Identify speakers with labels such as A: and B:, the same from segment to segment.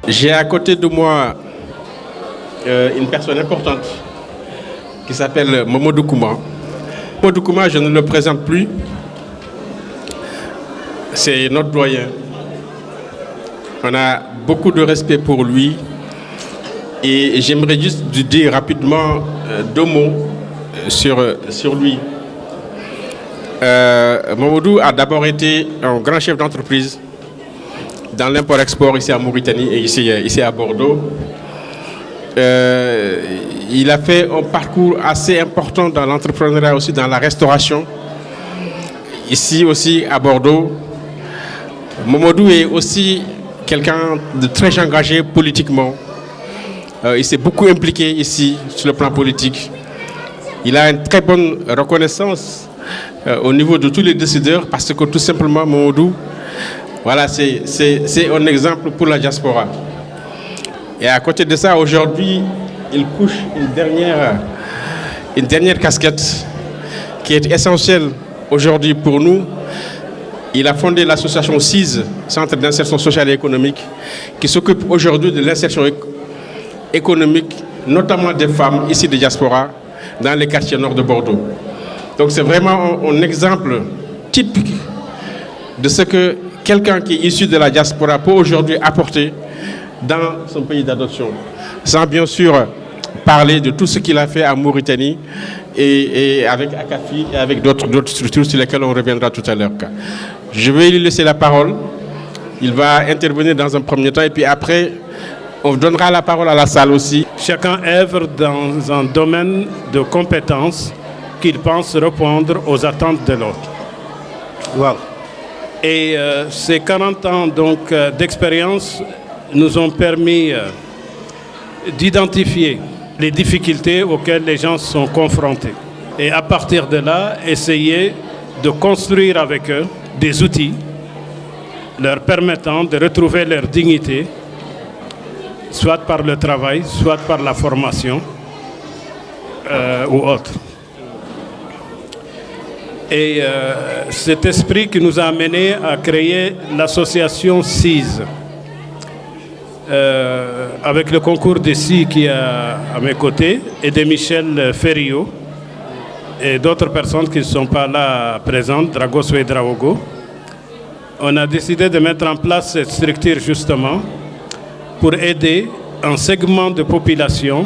A: J'ai à côté de moi une personne importante qui s'appelle Momodou Kouma. Momodou Kouma, je ne le présente plus. C'est notre doyen. On a beaucoup de respect pour lui. Et j'aimerais juste dire rapidement 2 mots sur lui. Momodou a d'abord été un grand chef d'entreprise dans l'import-export ici à Mauritanie et ici à Bordeaux. Il a fait un parcours assez important dans l'entrepreneuriat, aussi dans la restauration, ici aussi à Bordeaux. Momodou est aussi quelqu'un de très engagé politiquement. Il s'est beaucoup impliqué ici sur le plan politique. Il a une très bonne reconnaissance au niveau de tous les décideurs parce que tout simplement Momodou, voilà, c'est un exemple pour la diaspora. Et à côté de ça, aujourd'hui, il couche une dernière casquette qui est essentielle aujourd'hui pour nous. Il a fondé l'association CISE, Centre d'insertion sociale et économique, qui s'occupe aujourd'hui de l'insertion économique, notamment des femmes ici de diaspora, dans les quartiers nord de Bordeaux. Donc c'est vraiment un exemple typique de ce que quelqu'un qui est issu de la diaspora peut aujourd'hui apporter dans son pays d'adoption. Sans bien sûr parler de tout ce qu'il a fait à Mauritanie et avec Akafi et avec d'autres structures sur lesquelles on reviendra tout à l'heure. Je vais lui laisser la parole. Il va intervenir dans un premier temps et puis après, on donnera la parole à la salle aussi.
B: Chacun œuvre dans un domaine de compétences qu'il pense répondre aux attentes de l'autre. Voilà. Et ces 40 ans d'expérience nous ont permis d'identifier les difficultés auxquelles les gens sont confrontés. Et à partir de là, essayer de construire avec eux des outils leur permettant de retrouver leur dignité, soit par le travail, soit par la formation ou autre. Et cet esprit qui nous a amené à créer l'association CISE, avec le concours de SI qui est à mes côtés et de Michel Ferriot et d'autres personnes qui ne sont pas là présentes, Dragos et Draogo. On a décidé de mettre en place cette structure justement pour aider un segment de population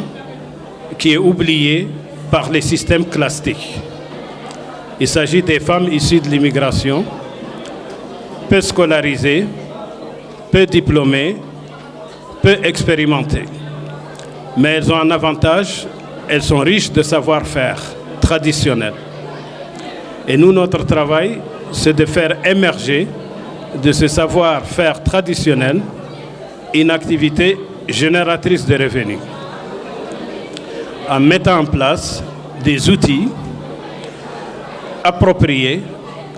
B: qui est oublié par les systèmes classiques. Il s'agit des femmes issues de l'immigration, peu scolarisées, peu diplômées, peu expérimentées. Mais elles ont un avantage, elles sont riches de savoir-faire traditionnel. Et nous, notre travail, c'est de faire émerger de ce savoir-faire traditionnel une activité génératrice de revenus, en mettant en place des outils appropriés,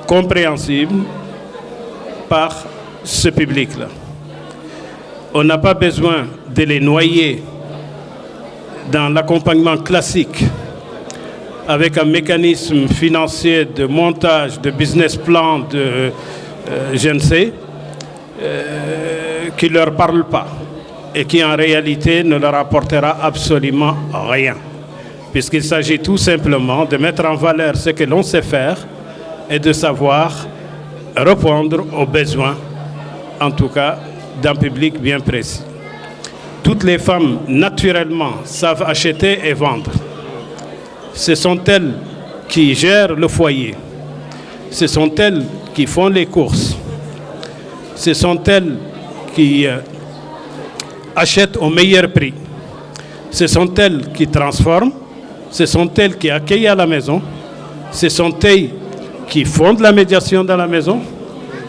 B: compréhensibles par ce public-là. On n'a pas besoin de les noyer dans l'accompagnement classique avec un mécanisme financier de montage, de business plan, de je ne sais, qui ne leur parle pas et qui en réalité ne leur apportera absolument rien. Puisqu'il s'agit tout simplement de mettre en valeur ce que l'on sait faire et de savoir répondre aux besoins, en tout cas d'un public bien précis. Toutes les femmes, naturellement, savent acheter et vendre. Ce sont elles qui gèrent le foyer. Ce sont elles qui font les courses. Ce sont elles qui achètent au meilleur prix. Ce sont elles qui transforment. Ce sont elles qui accueillent à la maison. Ce sont elles qui font de la médiation dans la maison.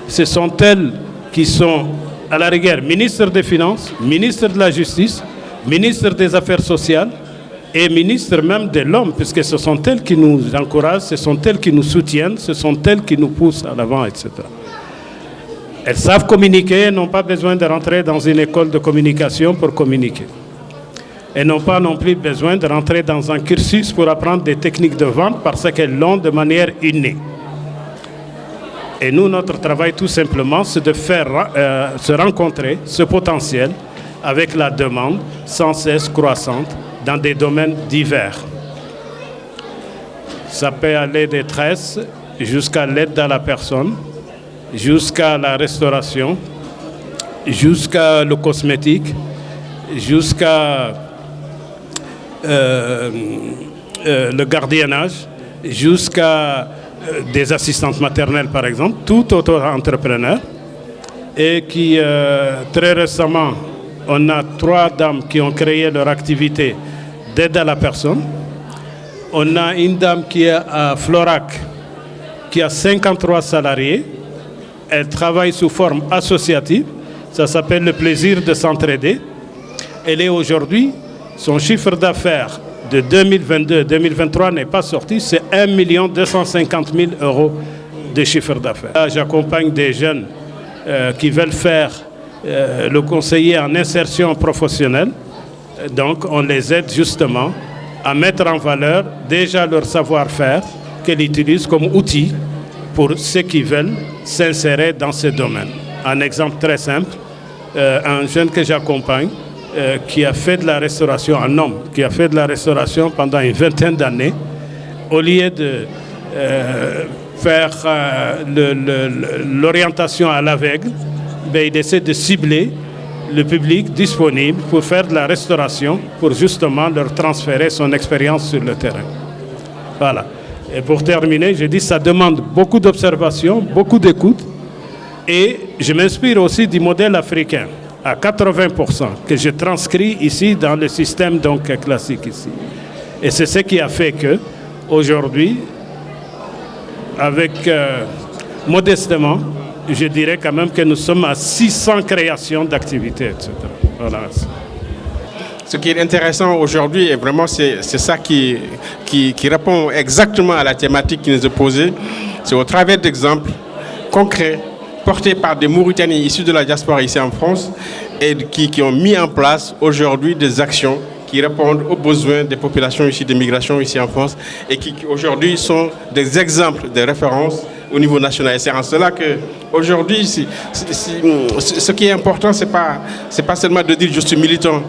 B: Ce sont elles qui sont, à la rigueur, ministre des Finances, ministre de la Justice, ministre des Affaires sociales et ministre même de l'homme, puisque ce sont elles qui nous encouragent, ce sont elles qui nous soutiennent, ce sont elles qui nous poussent à l'avant, etc. Elles savent communiquer, elles n'ont pas besoin de rentrer dans une école de communication pour communiquer. Elles n'ont pas non plus besoin de rentrer dans un cursus pour apprendre des techniques de vente parce qu'elles l'ont de manière innée. Et nous, notre travail, tout simplement, c'est de faire se rencontrer ce potentiel avec la demande sans cesse croissante dans des domaines divers. Ça peut aller des tresses jusqu'à l'aide à la personne, jusqu'à la restauration, jusqu'à le cosmétique, jusqu'à le gardiennage, jusqu'à des assistantes maternelles par exemple, tout auto-entrepreneur. Et qui, très récemment, on a 3 dames qui ont créé leur activité d'aide à la personne. On a une dame qui est à Florac, qui a 53 salariés. Elle travaille sous forme associative. Ça s'appelle le plaisir de s'entraider. Elle est aujourd'hui, son chiffre d'affaires de 2022-2023 n'est pas sorti, c'est 1 250 000 € de chiffre d'affaires. Là, j'accompagne des jeunes qui veulent faire le conseiller en insertion professionnelle. Donc, on les aide justement à mettre en valeur déjà leur savoir-faire qu'ils utilisent comme outil pour ceux qui veulent s'insérer dans ce domaine. Un exemple très simple, un jeune que j'accompagne qui a fait de la restauration, un homme qui a fait de la restauration pendant une 20aine d'années, au lieu de faire l'orientation à l'aveugle, il essaie de cibler le public disponible pour faire de la restauration, pour justement leur transférer son expérience sur le terrain. Voilà. Et pour terminer, je dis que ça demande beaucoup d'observation, beaucoup d'écoute, et je m'inspire aussi du modèle africain, à 80%, que je transcris ici dans le système donc, classique ici. Et c'est ce qui a fait que, aujourd'hui, avec modestement, je dirais quand même que nous sommes à 600 créations d'activités, etc. Voilà.
A: Ce qui est intéressant aujourd'hui, et vraiment c'est ça qui répond exactement à la thématique qui nous est posée, c'est au travers d'exemples concrets portés par des Mauritaniens issus de la diaspora ici en France et qui ont mis en place aujourd'hui des actions qui répondent aux besoins des populations issues d'immigration ici en France et qui aujourd'hui sont des exemples, des références au niveau national. Et c'est en cela qu'aujourd'hui, ce qui est important, c'est pas seulement de dire je suis militant,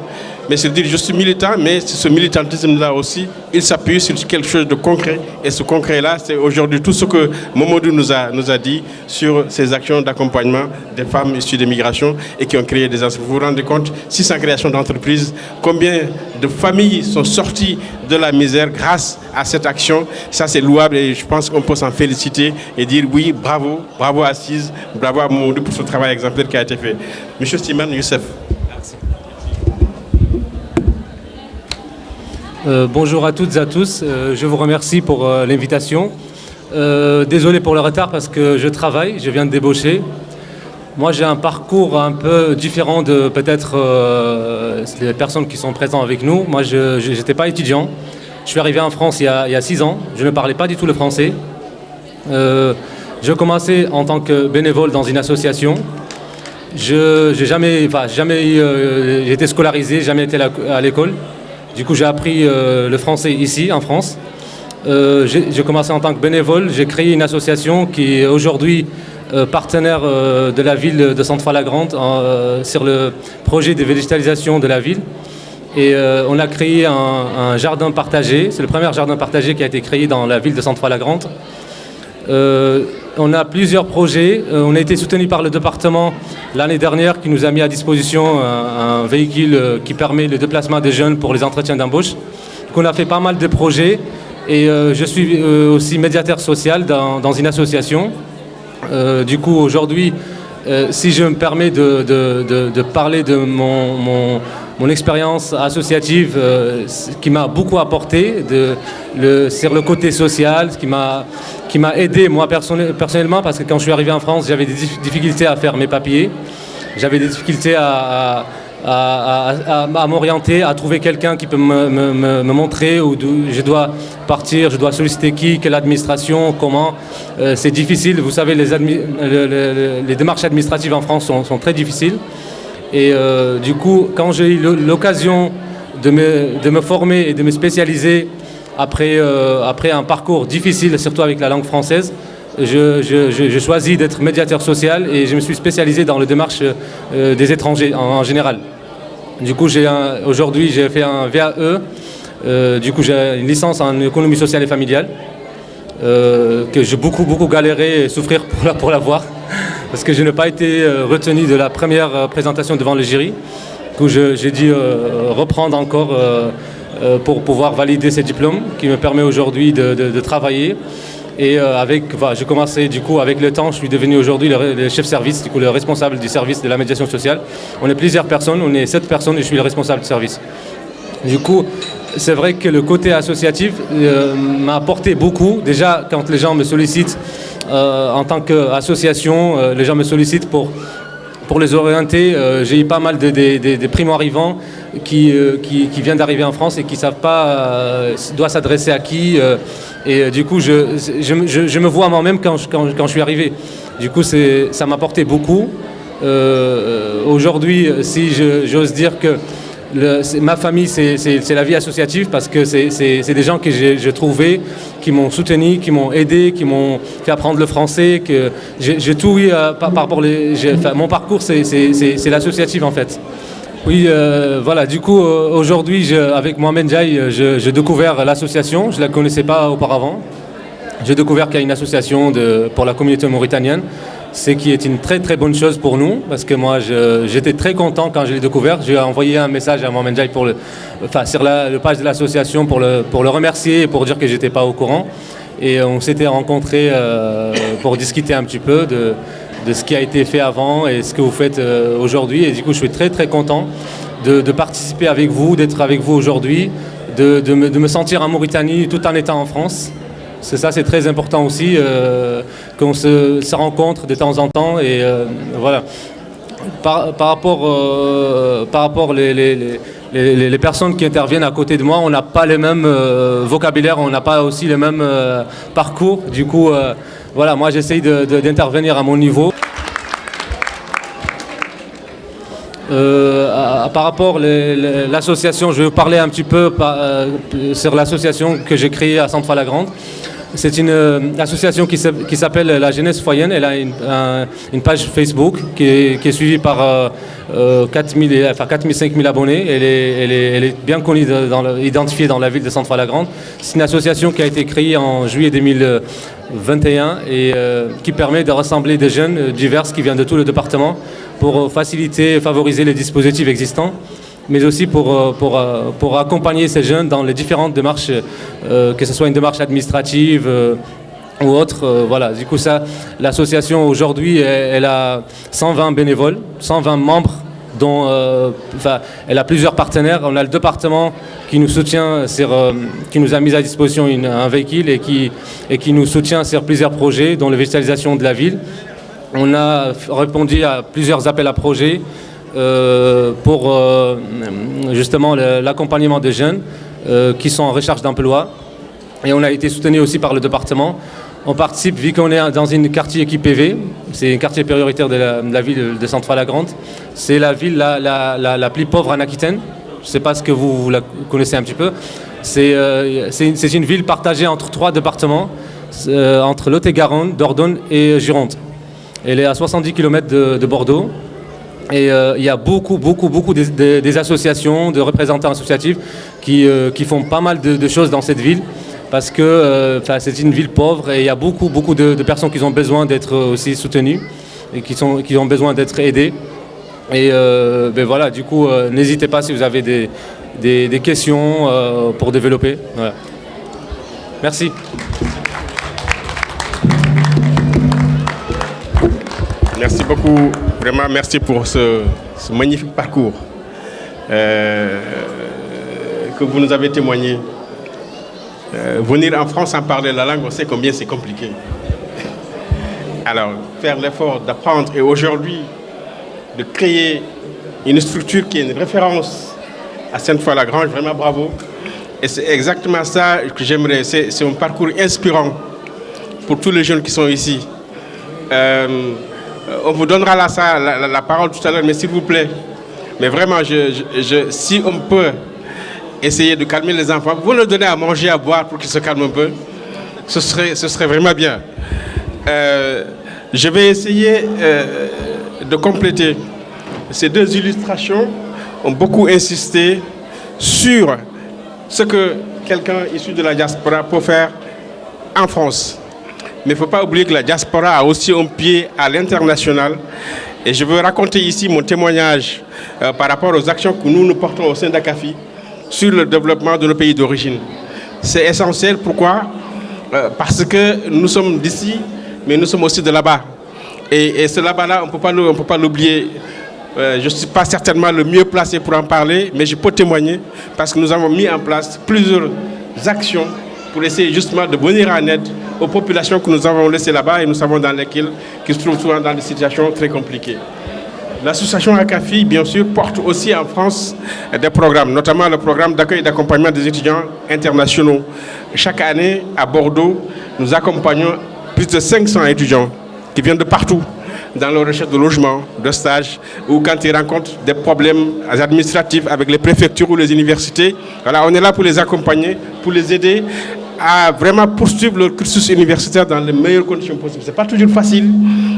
A: mais c'est de dire je suis militant, mais ce militantisme-là aussi, il s'appuie sur quelque chose de concret. Et ce concret-là, c'est aujourd'hui tout ce que Mamadou nous a dit sur ces actions d'accompagnement des femmes issues d'immigration et qui ont créé des entreprises. Vous vous rendez compte, 600 créations d'entreprises, combien de familles sont sorties de la misère grâce à cette action. Ça, c'est louable et je pense qu'on peut s'en féliciter et dire oui, bravo, bravo à Assise, bravo à Mamadou pour ce travail exemplaire qui a été fait. Monsieur Stiman Youssef.
C: Bonjour à toutes et à tous, je vous remercie pour l'invitation. Désolé pour le retard parce que je travaille, je viens de débaucher. Moi j'ai un parcours un peu différent de peut-être les personnes qui sont présentes avec nous. Moi je n'étais pas étudiant, je suis arrivé en France il y a 6 ans, je ne parlais pas du tout le français. J'ai commencé en tant que bénévole dans une association. J'ai été scolarisé, jamais été à l'école. Du coup, j'ai appris le français ici, en France. J'ai commencé en tant que bénévole. J'ai créé une association qui est aujourd'hui partenaire de la ville de Sainte-Foy-la-Grande sur le projet de végétalisation de la ville. Et on a créé un jardin partagé. C'est le premier jardin partagé qui a été créé dans la ville de Sainte-Foy-la-Grande. On a plusieurs projets. On a été soutenu par le département l'année dernière qui nous a mis à disposition un véhicule qui permet le déplacement des jeunes pour les entretiens d'embauche. Donc on a fait pas mal de projets et je suis aussi médiateur social dans une association. Du coup aujourd'hui, si je me permets de parler de mon expérience associative qui m'a beaucoup apporté sur le côté social, qui m'a aidé moi personnellement parce que quand je suis arrivé en France, j'avais des difficultés à faire mes papiers, j'avais des difficultés à m'orienter, à trouver quelqu'un qui peut me montrer où je dois partir, je dois solliciter qui, quelle administration, comment. C'est difficile, vous savez, les démarches administratives en France sont très difficiles. Et du coup, quand j'ai eu l'occasion de me former et de me spécialiser après un parcours difficile, surtout avec la langue française, je choisis d'être médiateur social et je me suis spécialisé dans les démarches des étrangers en général. Du coup, aujourd'hui, j'ai fait un VAE. Du coup, j'ai une licence en économie sociale et familiale. Que j'ai beaucoup galéré et souffrir pour l'avoir. Parce que je n'ai pas été retenu de la première présentation devant le jury. Du coup, j'ai dû reprendre encore pour pouvoir valider ces diplômes qui me permet aujourd'hui de travailler. Et j'ai commencé du coup avec le temps, je suis devenu aujourd'hui le chef service, du coup le responsable du service de la médiation sociale. On est plusieurs personnes, on est 7 personnes et je suis le responsable du service. Du coup, c'est vrai que le côté associatif m'a apporté beaucoup. Déjà, quand les gens me sollicitent en tant qu'association, les gens me sollicitent pour les orienter. J'ai eu pas mal de primo-arrivants qui viennent d'arriver en France et qui ne savent pas doivent s'adresser à qui. Et du coup, je me vois moi-même quand je suis arrivé. Du coup, ça m'a apporté beaucoup. Aujourd'hui, si j'ose dire que ma famille, c'est la vie associative parce que c'est des gens que j'ai trouvés, qui m'ont soutenu, qui m'ont aidé, qui m'ont fait apprendre le français. Que j'ai tout eu par rapport mon parcours, c'est l'associative en fait. Oui, voilà. Du coup, aujourd'hui, avec Mohamed Ndiaye, j'ai découvert l'association. Je ne la connaissais pas auparavant. J'ai découvert qu'il y a une association pour la communauté mauritanienne. C'est qui est une très très bonne chose pour nous, parce que moi j'étais très content quand je l'ai découvert. J'ai envoyé un message à Mohamed Ndiaye sur la page de l'association pour le remercier et pour dire que j'étais pas au courant. Et on s'était rencontrés pour discuter un petit peu de ce qui a été fait avant et ce que vous faites aujourd'hui. Et du coup, je suis très très content de participer avec vous, d'être avec vous aujourd'hui, de me sentir en Mauritanie tout en étant en France. C'est très important aussi qu'on se rencontre de temps en temps. Et voilà. Par rapport les personnes qui interviennent à côté de moi, on n'a pas les mêmes vocabulaires, on n'a pas aussi les mêmes parcours. Du coup, voilà, moi j'essaye d'intervenir à mon niveau. Par rapport à l'association, je vais vous parler un petit peu sur l'association que j'ai créée à Centre-Falagrande. C'est une association qui s'appelle la Jeunesse Foyenne. Elle a une page Facebook qui est suivie par 4 000 abonnés. Elle est bien connue, identifiée dans la ville de Centre-Falagrande. C'est une association qui a été créée en juillet 2021 et qui permet de rassembler des jeunes divers qui viennent de tout le département pour faciliter et favoriser les dispositifs existants, mais aussi pour accompagner ces jeunes dans les différentes démarches, que ce soit une démarche administrative ou autre. Voilà. Du coup, l'association aujourd'hui, elle a 120 bénévoles, 120 membres, dont elle a plusieurs partenaires. On a le département qui nous soutient, qui nous a mis à disposition un véhicule et qui nous soutient sur plusieurs projets, dont la végétalisation de la ville. On a répondu à plusieurs appels à projets pour justement l'accompagnement des jeunes qui sont en recherche d'emploi. Et on a été soutenu aussi par le département. On participe, vu qu'on est dans une quartier équipe PV, c'est un quartier prioritaire de la ville de Centre-Falagrande. C'est la ville la plus pauvre en Aquitaine. Je ne sais pas ce que vous la connaissez un petit peu. C'est une ville partagée entre 3 départements, entre Lot-et-Garonne, Dordogne et Gironde. Elle est à 70 km de Bordeaux. Et il y a beaucoup des associations, de représentants associatifs qui font pas mal de choses dans cette ville. Parce que c'est une ville pauvre et il y a beaucoup de personnes qui ont besoin d'être aussi soutenues et qui ont besoin d'être aidées. Et voilà, du coup, n'hésitez pas si vous avez des questions pour développer. Voilà. Merci.
A: Merci beaucoup, vraiment merci pour ce magnifique parcours que vous nous avez témoigné. Venir en France sans parler la langue, on sait combien c'est compliqué. Alors, faire l'effort d'apprendre et aujourd'hui de créer une structure qui est une référence à Sainte-Foy-la-Grange, vraiment bravo. Et c'est exactement ça que j'aimerais, c'est un parcours inspirant pour tous les jeunes qui sont ici. On vous donnera la parole tout à l'heure, mais s'il vous plaît, mais vraiment, si on peut essayer de calmer les enfants, vous leur donnez à manger, à boire pour qu'ils se calment un peu, ce serait vraiment bien. Je vais essayer de compléter ces 2 illustrations. ont beaucoup insisté sur ce que quelqu'un issu de la diaspora peut faire en France. Mais il ne faut pas oublier que la diaspora a aussi un pied à l'international. Et je veux raconter ici mon témoignage par rapport aux actions que nous portons au sein d'ACAFI sur le développement de nos pays d'origine. C'est essentiel, pourquoi ? Parce que nous sommes d'ici, mais nous sommes aussi de là-bas. Et ce là-bas-là, on ne peut pas l'oublier. Je ne suis pas certainement le mieux placé pour en parler, mais je peux témoigner parce que nous avons mis en place plusieurs actions pour essayer justement de venir en aide aux populations que nous avons laissées là-bas et nous savons dans lesquelles qui se trouvent souvent dans des situations très compliquées. L'association ACAFI, bien sûr, porte aussi en France des programmes, notamment le programme d'accueil et d'accompagnement des étudiants internationaux. Chaque année, à Bordeaux, nous accompagnons plus de 500 étudiants qui viennent de partout, dans leur recherche de logement, de stage, ou quand ils rencontrent des problèmes administratifs avec les préfectures ou les universités. Voilà, on est là pour les accompagner, pour les aider à vraiment poursuivre leur cursus universitaire dans les meilleures conditions possibles. Ce n'est pas toujours facile,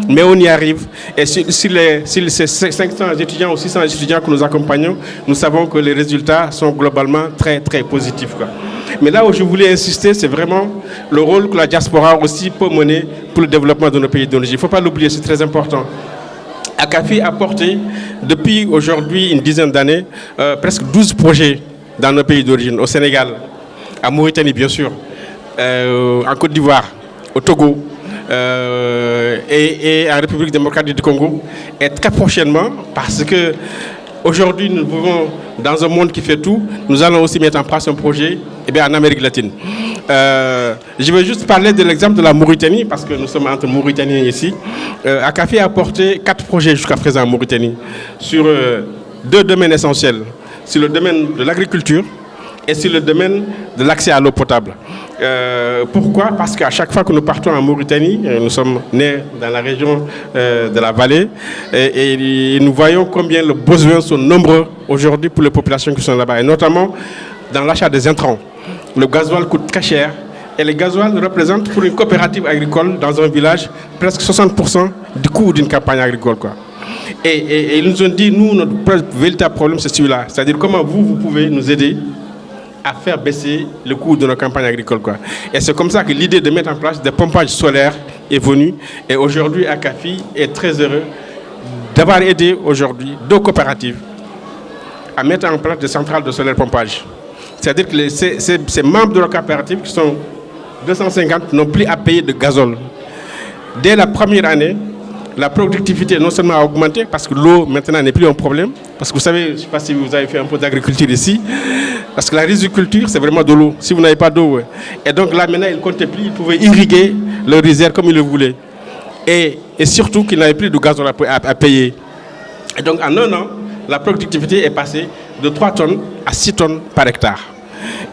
A: mais on y arrive. Et sur ces 500 étudiants ou 600 étudiants que nous accompagnons, nous savons que les résultats sont globalement très, très positifs, quoi. Mais là où je voulais insister, c'est vraiment le rôle que la diaspora aussi peut mener pour le développement de nos pays d'origine. Il ne faut pas l'oublier, c'est très important. ACAFI a porté, depuis aujourd'hui une dizaine d'années, presque 12 projets dans nos pays d'origine, au Sénégal, en Mauritanie bien sûr, en Côte d'Ivoire, au Togo et en République démocratique du Congo. Et très prochainement, parce que aujourd'hui nous vivons dans un monde qui fait tout, nous allons aussi mettre en place un projet en Amérique latine. Je vais juste parler de l'exemple de la Mauritanie, parce que nous sommes entre Mauritaniens ici. ACAFI a porté 4 projets jusqu'à présent en Mauritanie, sur 2 domaines essentiels, sur le domaine de l'agriculture et sur le domaine de l'accès à l'eau potable. Pourquoi ? Parce qu'à chaque fois que nous partons en Mauritanie, nous sommes nés dans la région de la vallée, et nous voyons combien les besoins sont nombreux aujourd'hui pour les populations qui sont là-bas, et notamment dans l'achat des intrants. Le gasoil coûte très cher, et le gasoil représente pour une coopérative agricole dans un village presque 60% du coût d'une campagne agricole, quoi. Et ils nous ont dit, nous, notre véritable problème, c'est celui-là. C'est-à-dire comment vous pouvez nous aider à faire baisser le coût de nos campagnes agricoles, quoi. Et c'est comme ça que l'idée de mettre en place des pompages solaires est venue. Et aujourd'hui, ACAFI est très heureux d'avoir aidé aujourd'hui 2 coopératives à mettre en place des centrales de solaire pompage. C'est-à-dire que ces membres de la coopérative, qui sont 250, n'ont plus à payer de gazole. Dès la première année, la productivité non seulement a augmenté, parce que l'eau maintenant n'est plus un problème, parce que vous savez, je ne sais pas si vous avez fait un peu d'agriculture ici, parce que la riziculture, c'est vraiment de l'eau. Si vous n'avez pas d'eau, ouais. Et donc là, maintenant, ils ne comptaient plus, ils pouvaient irriguer leur rizière comme ils le voulaient. Et surtout qu'ils n'avaient plus de gazole à payer. Et donc en un an, la productivité est passée de 3 tonnes à 6 tonnes par hectare.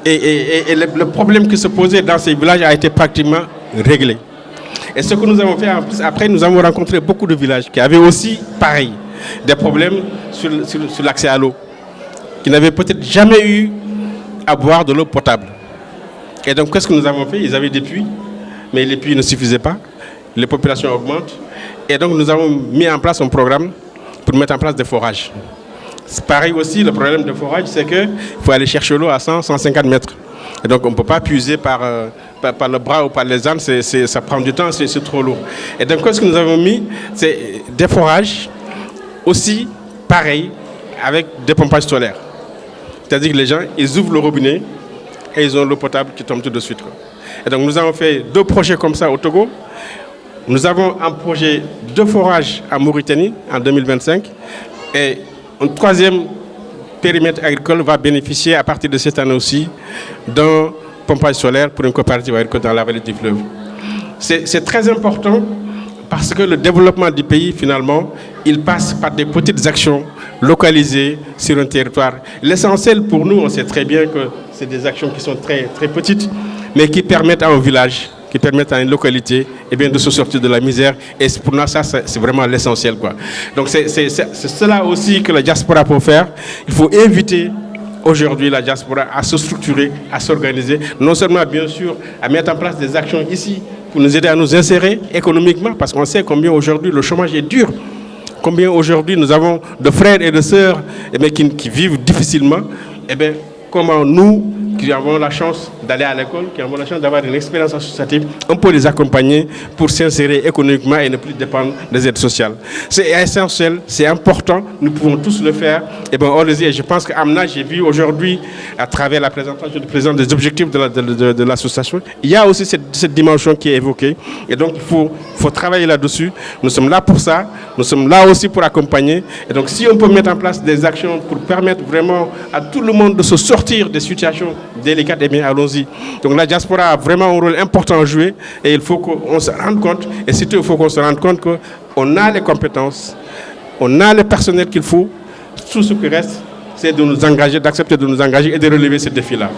A: Et le problème qui se posait dans ces villages a été pratiquement réglé. Et ce que nous avons fait, après, nous avons rencontré beaucoup de villages qui avaient aussi, pareil, des problèmes sur l'accès à l'eau, qui n'avaient peut-être jamais eu à boire de l'eau potable. Et donc, qu'est-ce que nous avons fait ? Ils avaient des puits, mais les puits ne suffisaient pas, les populations augmentent. Et donc, nous avons mis en place un programme pour mettre en place des forages. C'est pareil aussi, le problème de forage, c'est qu'il faut aller chercher l'eau à 100-150 mètres. Et donc, on ne peut pas puiser par le bras ou par les ânes, ça prend du temps, c'est trop lourd. Et donc, ce que nous avons mis, c'est des forages aussi, pareil, avec des pompages solaires. C'est-à-dire que les gens, ils ouvrent le robinet et ils ont l'eau potable qui tombe tout de suite, quoi. Et donc, nous avons fait 2 projets comme ça au Togo. Nous avons un projet de forage en Mauritanie en 2025. Et un 3e périmètre agricole va bénéficier à partir de cette année aussi d'un pompage solaire pour une coopérative agricole dans la vallée du fleuve. C'est très important parce que le développement du pays, finalement, il passe par des petites actions localisées sur un territoire. L'essentiel pour nous, on sait très bien que c'est des actions qui sont très, très petites, mais qui permettent à un village, qui permettent à une localité de se sortir de la misère. Et pour nous, ça, c'est vraiment l'essentiel, quoi. Donc, c'est cela aussi que la diaspora peut faire. Il faut inviter aujourd'hui la diaspora à se structurer, à s'organiser, non seulement, bien sûr, à mettre en place des actions ici pour nous aider à nous insérer économiquement, parce qu'on sait combien aujourd'hui le chômage est dur, combien aujourd'hui nous avons de frères et de sœurs qui vivent difficilement. Comment nous, qui avons la chance d'aller à l'école, qui avons la chance d'avoir une expérience associative, on peut les accompagner pour s'insérer économiquement et ne plus dépendre des aides sociales. C'est essentiel, c'est important, nous pouvons tous le faire. Et je pense qu'Amna, j'ai vu aujourd'hui, à travers la présentation du président des objectifs de l'association, il y a aussi cette dimension qui est évoquée. Et donc, il faut travailler là-dessus. Nous sommes là pour ça. Nous sommes là aussi pour accompagner. Et donc, si on peut mettre en place des actions pour permettre vraiment à tout le monde de se sortir des situations délicates, allons-y. Donc, la diaspora a vraiment un rôle important à jouer et il faut qu'on se rende compte, et surtout, il faut qu'on se rende compte qu'on a les compétences, on a le personnel qu'il faut. Tout ce qui reste, c'est de nous engager, d'accepter de nous engager et de relever ce défi-là.